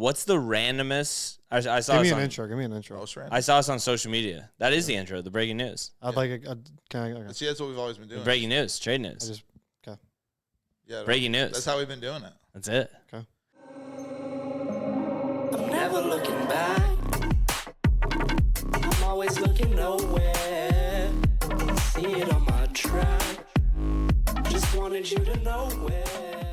What's the randomest? I saw. Give me an intro. Give me an intro. I saw this on social media. That is the intro. The breaking news. I'd like a. Okay. See, that's what we've always been doing. The breaking news. Trade news. Yeah. Breaking news. That's how we've been doing it. That's it. Okay. I'm never looking back. I'm always looking nowhere. See it on my track. Just wanted you to know where.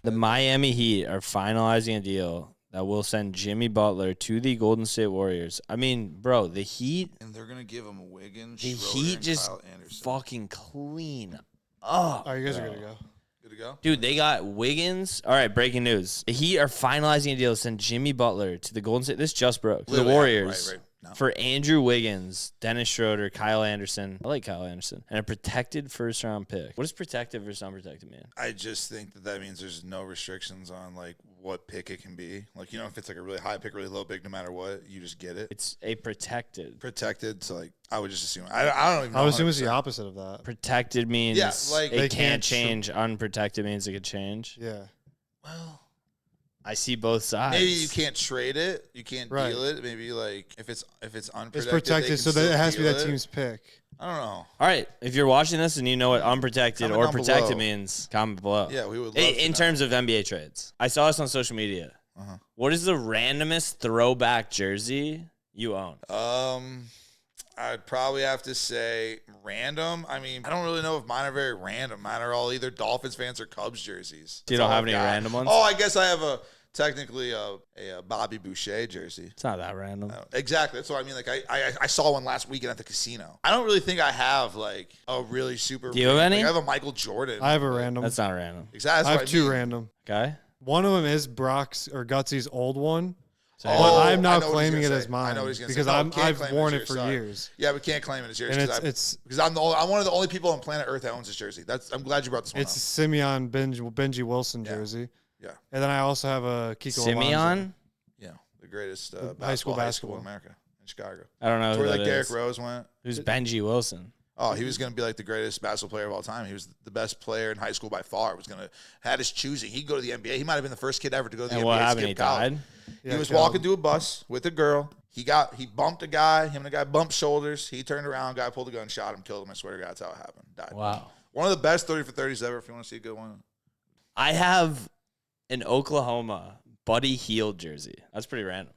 The Miami Heat are finalizing a deal that will send Jimmy Butler to the Golden State Warriors. I mean, bro, the Heat. And they're gonna give him Wiggins. The Schroeder, Heat and just Kyle Anderson. fucking clean up. Oh, you guys are good to go. Good to go. Dude, they got Wiggins. All right, breaking news. The Heat are finalizing a deal to send Jimmy Butler to the Golden State. This just broke. To the Literally, Warriors. right. No. For Andrew Wiggins, Dennis Schroeder, Kyle Anderson. I like Kyle Anderson. And a protected first-round pick. What does protected versus unprotected mean? I just think that means there's no restrictions on like what pick it can be. Like, if it's like a really high pick, really low pick, no matter what, you just get it. It's a protected. Protected. So like, I would just assume. I don't even know. I would assume it's 100%. the opposite of that. Protected means like it they can't can't change. Unprotected means it could change. Yeah. Well, I see both sides. maybe you can't trade it. You can't Right. deal it. Maybe like if it's unprotected, It's they protected, can so that still it has to be deal that it. team's pick. I don't know. All right, if you're watching this and you know what unprotected Comment or down protected below. means, comment below. Yeah, we would love In to know. terms of NBA trades, I saw this on social media. Uh-huh. What is the randomest throwback jersey you own? I'd probably have to say random. I mean, I don't really know if mine are very random. Mine are all either Dolphins fans or Cubs jerseys. So you That's don't all have I've any got. random ones? Oh, I guess I have technically a Bobby Boucher jersey. It's not that random. Exactly. That's what I mean. Like I saw one last weekend at the casino. I don't really think I have like a really super. Do you have any? Like, I have a Michael Jordan. I have a random. That's not random. Exactly. I That's have two what mean. random. Okay. One of them is Brock's or Gutsy's old one. So Oh, But I'm now I know what he's claiming it gonna as say. mine I know what he's gonna because say. No, can't I've claim worn as it yours, for sorry. years. Yeah, we can't claim it as yours And because I'm one of the only people on planet Earth that owns this jersey. I'm glad you brought this one It's up. Simeon Benji Wilson jersey. Yeah. And then I also have a Kiko Alonso. Simeon? Yeah, the greatest high school high basketball. in America in Chicago. I don't know That's who where that like Derrick is. Rose went. Who's Benji Wilson? Oh, he was going to be like the greatest basketball player of all time. He was the best player in high school by far. Had his choosing. He'd go to the NBA. He might have been the first kid ever to go to the And NBA. what happened? skip He college. died? Yeah, He was Cal. walking to a bus with a girl. He bumped a guy. Him and a guy bumped shoulders. He turned around. Guy pulled a gun, shot him, killed him. I swear to God, that's how it happened. Died. Wow. One of the best 30 for 30s ever. If you want to see a good one. I have an Oklahoma Buddy Hield jersey. That's pretty random.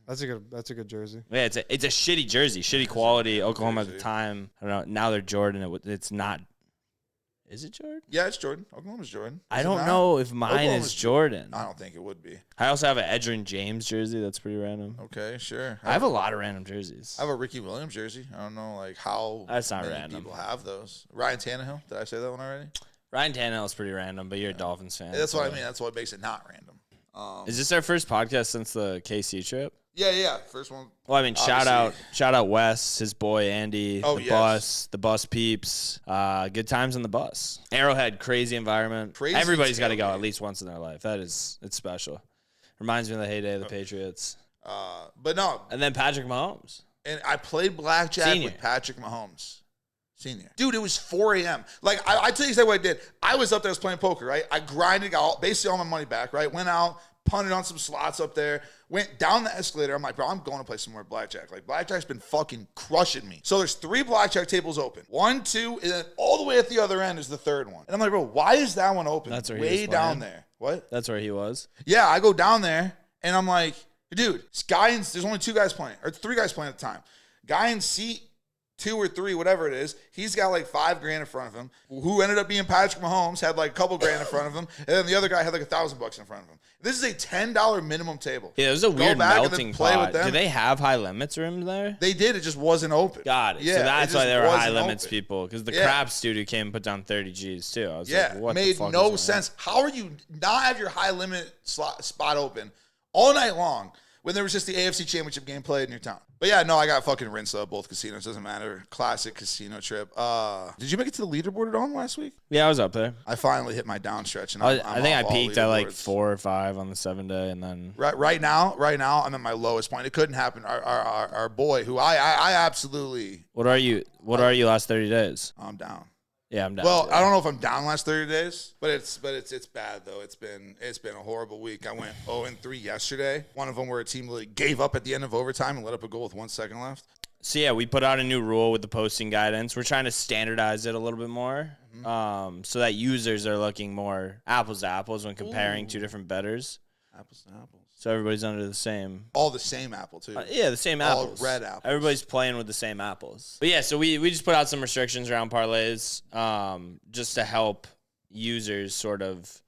That's a good jersey. Yeah, it's a shitty jersey, shitty quality. Oklahoma at the jersey. time. I don't know. Now they're Jordan. It's not. Is it Jordan? Yeah, it's Jordan. Oklahoma's Jordan. I Is it don't not? know if mine Oklahoma's is Jordan. I don't think it would be. I also have an Edgerrin James jersey. That's pretty random. Okay, sure. I have a lot of random jerseys. I have a Ricky Williams jersey. I don't know like how That's not many random. people have those. Ryan Tannehill. Did I say that one already? Ryan Tannehill is pretty random, but you're a Dolphins fan. That's what I so- mean. That's what makes it not random. Is this our first podcast since the KC trip? Yeah. First one. Well, I mean, shout out Wes, his boy Andy, Oh, yes. the bus peeps. Good times on the bus. Arrowhead, crazy environment. Crazy Everybody's got to go tailgate. at least once in their life. It's special. Reminds me of the heyday of the Patriots. But no, And then Patrick Mahomes. and I played blackjack Senior. with Patrick Mahomes. Senior. Dude, it was 4 a.m. Like, I tell you exactly what I did. I was up there, I was playing poker, right? I grinded, got basically all my money back, right? Went out, punted on some slots up there, went down the escalator. I'm like, bro, I'm going to play some more blackjack. Like, blackjack's been fucking crushing me. So there's 3 blackjack tables open. 1, 2, and then all the way at the other end is the third one. And I'm like, bro, why is that one open? That's where he way was down playing? there. What? That's where he was. Yeah, I go down there and I'm like, dude, this guy in, there's only 2 guys playing, or 3 guys playing at the time. Guy in seat 2 or 3, whatever it is, he's got like $5 grand in front of him. Who ended up being Patrick Mahomes had like a couple grand in front of him, and then the other guy had like $1,000 in front of him. This is a $10 minimum table. Yeah, it was a Go weird back and then melting play pot. with them. Do they have high limits rooms there? They did. It just wasn't open. Got it. Yeah, so that's it why just they were high wasn't limits open. people. Because the Yeah. crap studio came and put down 30 G's too. I was Yeah, like, what the made fuck is no going on? sense. How are you not have your high limit spot open all night long when there was just the AFC Championship game played in your town? But yeah, no, I got fucking rinsed up both casinos. Doesn't matter. Classic casino trip. Did you make it to the leaderboard at all last week? Yeah, I was up there. I finally hit my down stretch, and I think I off all peaked at like leaderboards. 4 or 5 on the 7-day, and then Right now, I'm at my lowest point. It couldn't happen. Our boy, who I absolutely, what are you last 30 days? I'm down. Yeah, I'm down. Well, too. I don't know if I'm down the last 30 days, but it's bad though. It's been a horrible week. I went 0-3 yesterday. One of them where a team really gave up at the end of overtime and let up a goal with 1 second left. So yeah, we put out a new rule with the posting guidance. We're trying to standardize it a little bit more, so that users are looking more apples to apples when comparing two different bettors. Apples to apples. So everybody's under the same. All the same apple too. Yeah, the same apples. All red apples. Everybody's playing with the same apples. But yeah, so we just put out some restrictions around parlays, just to help users sort of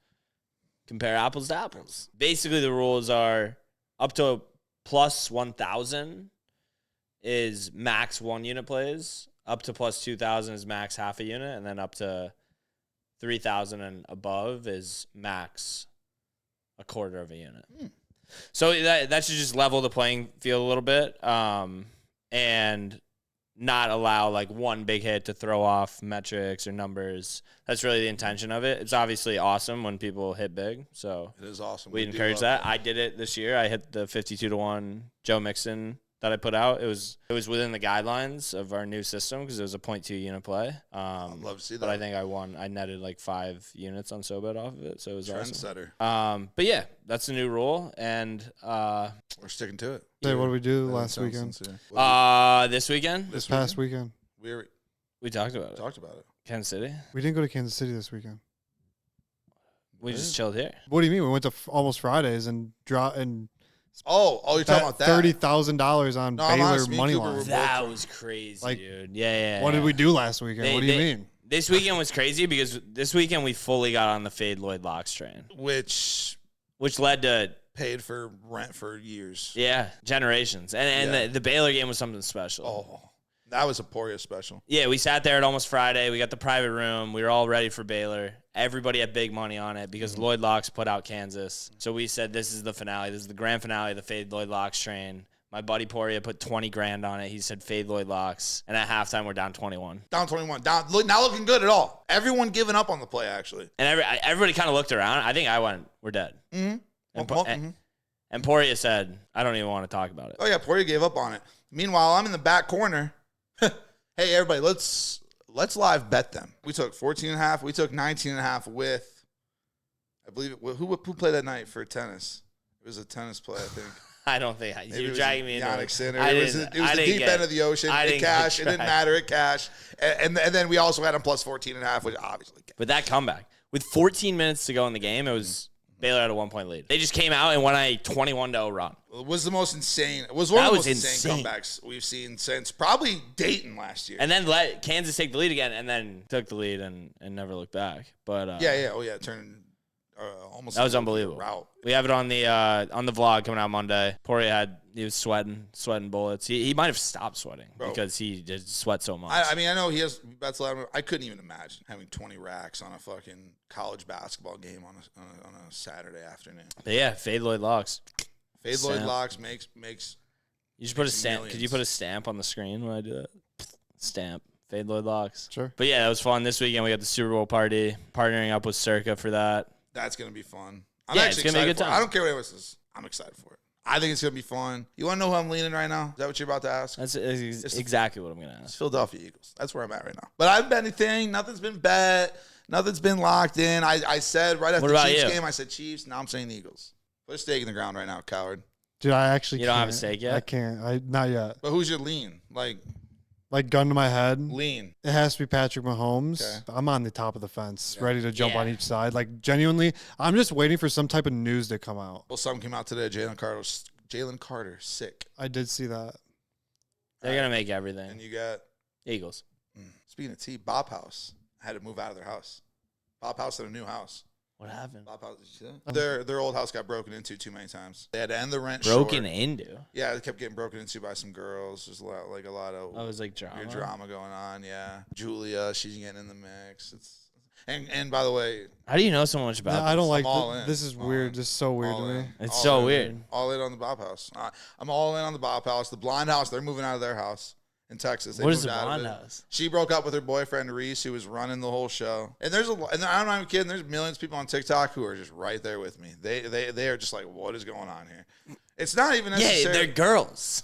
compare apples to apples. Basically, the rules are up to plus 1,000 is max 1 unit plays. Up to plus 2,000 is max half a unit, and then up to 3,000 and above is max a quarter of a unit. So that should just level the playing field a little bit, and not allow like one big hit to throw off metrics or numbers. That's really the intention of it. It's obviously awesome when people hit big. So it is awesome. We encourage that. I did it this year. I hit the 52-1 Joe Mixon that I put out. It was within the guidelines of our new system because it was a 0.2 unit play. I'd love to see that. But I think I won. I netted like 5 units on SoBet off of it, so it was Trendsetter. awesome. But yeah, that's the new rule, and we're sticking to it. Hey, what did we do last weekend? this weekend, This past weekend. we talked about it. Talked about it. Kansas City. We didn't go to Kansas City this weekend. We just chilled here. What do you mean? We went to almost Fridays and Oh, you're talking about that? $30,000 on Baylor money line. That was crazy, dude. Yeah. What did we do last weekend? What do you mean? This weekend was crazy because this weekend we fully got on the Fade Lloyd Locks train, which led to paid for rent for years. Yeah, generations. And the Baylor game was something special. Oh, that was a Poria special. Yeah, we sat there at almost Friday. We got the private room. We were all ready for Baylor. Everybody had big money on it because Lloyd Locks put out Kansas. So we said, this is the finale. This is the grand finale of the Fade Lloyd Locks train. My buddy Poria put 20 grand on it. He said Fade Lloyd Locks. And at halftime, we're down 21. Down 21. Not looking good at all. Everyone giving up on the play, actually. And everybody kind of looked around. I think I went, we're dead. Mm-hmm. And Poria said, I don't even want to talk about it. Oh, yeah, Poria gave up on it. Meanwhile, I'm in the back corner. Hey, everybody, let's live bet them. We took 14.5. We took 19.5 with, I believe, who played that night for tennis? It was a tennis play, I think. I don't think you're dragging me into Yannick Sinner. It was the deep end of the ocean. It cashed. It didn't matter. It cashed. And then we also had him plus 14.5, which obviously cashed. But that comeback, with 14 minutes to go in the game, it was Baylor had a 1-point lead. They just came out and won a 21-0 run. It was the most insane. It was one of the most insane comebacks we've seen since probably Dayton last year. And then let Kansas take the lead again, and then took the lead and never looked back. But it turned almost. That was unbelievable. Route. We have it on the vlog coming out Monday. Poria he was sweating bullets. He might have stopped sweating because he did sweat so much. I mean, I know he has bets. I couldn't even imagine having 20 racks on a fucking college basketball game on a Saturday afternoon. But yeah, Fade Lloyd Locks. Fade Lloyd Locks makes. You just put a stamp. Could you put a stamp on the screen when I do that? Stamp. Fade Lloyd Locks. Sure. But yeah, that was fun. This weekend we got the Super Bowl party, partnering up with Circa for that. That's gonna be fun. It's gonna be a good time. I don't care what anyone says. I'm excited for it. I think it's gonna be fun. You want to know who I'm leaning right now? Is that what you're about to ask? That's exactly what I'm gonna ask. It's Philadelphia Eagles. That's where I'm at right now. But I haven't bet anything. Nothing's been bet. Nothing's been locked in. I said right after the Chiefs game, I said Chiefs. Now I'm saying Eagles. Put a stake in the ground right now, coward. Dude, I actually You don't have a stake yet? I can't. Not yet. But who's your lean? Like gun to my head. Lean. It has to be Patrick Mahomes. Okay. I'm on the top of the fence, ready to jump on each side. Like, genuinely, I'm just waiting for some type of news to come out. Well, something came out today. Jalen Carter, sick. I did see that. They're going to make everything. And you got Eagles. Speaking of T, Bob House had to move out of their house. Bob House had a new house. What happened? Bob House, did you see that? Their old house got broken into too many times. They had to end the rent Broken short. into? Yeah, they kept getting broken into by some girls. There's a lot of it was like drama. weird drama going on. Yeah, Julia, she's getting in the mix. And by the way, how do you know so much about I don't like all in. this. Is weird. This is so weird to me. It's so weird. All in on the Bob House. I'm all in on the Bob House. The Blind House, they're moving out of their house in Texas. What is the Blind House? She broke up with her boyfriend Reese, who was running the whole show. And I'm not even kidding. There's millions of people on TikTok who are just right there with me. They are just like, what is going on here? It's not even necessarily. Yeah, they're girls.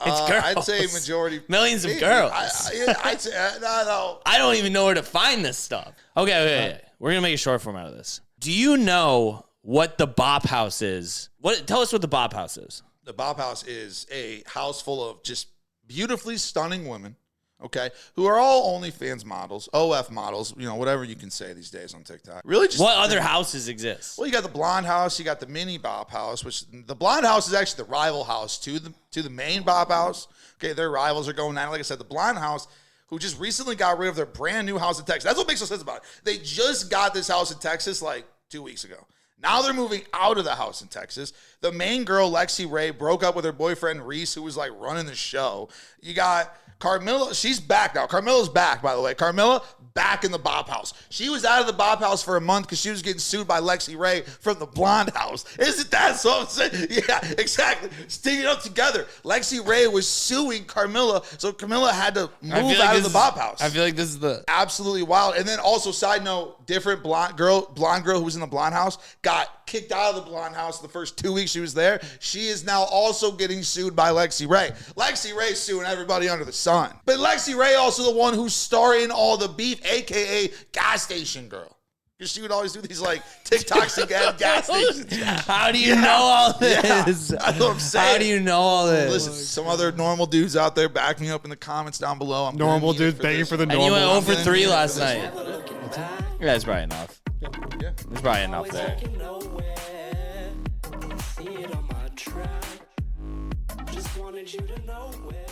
It's girls. I'd say majority. Millions of maybe. girls. I'd say no. I don't even know where to find this stuff. Okay. We're gonna make a short form out of this. Do you know what the Bop House is? Tell us what the Bop House is. The Bop House is a house full of just beautifully stunning women, okay, who are all OnlyFans models, OF models, whatever you can say these days on TikTok. Really, just what other houses exist? Well, you got the Blonde House, you got the mini Bop House, which the Blonde House is actually the rival house to the main Bop House. Okay, their rivals are going at it. Like I said, the Blonde House, who just recently got rid of their brand new house in Texas. That's what makes no sense about it. They just got this house in Texas like 2 weeks ago. Now they're moving out of the house in Texas. The main girl, Lexi Ray, broke up with her boyfriend, Reese, who was like running the show. You got Carmilla. She's back now. Carmilla's back, by the way. Carmilla, back in the Bop House. She was out of the Bop House for a month because she was getting sued by Lexi Ray from the Blonde House. Isn't that so insane? Yeah, exactly. Sticking it up together. Lexi Ray was suing Carmilla, so Carmilla had to move out of the Bop House. I feel like this is the absolutely wild. And then also, side note, different blonde girl who was in the Blonde House got kicked out of the Blonde House the first 2 weeks she was there. She is now also getting sued by Lexi Ray. Lexi Ray suing everybody under the sun. But Lexi Ray also the one who's starring all the beef, a.k.a. gas station girl. Because she would always do these like TikToks at gas stations. How do you know all this? Yeah, that's what I'm saying. How do you know all this? Listen, some other normal dudes out there back me up in the comments down below. I'm Normal dudes begging for the And normal. you went 0 for I'm 3 gonna last need it for night. this Yeah, that's probably enough. Yeah. There's probably enough there. See it on my track. Just wanted you to know where.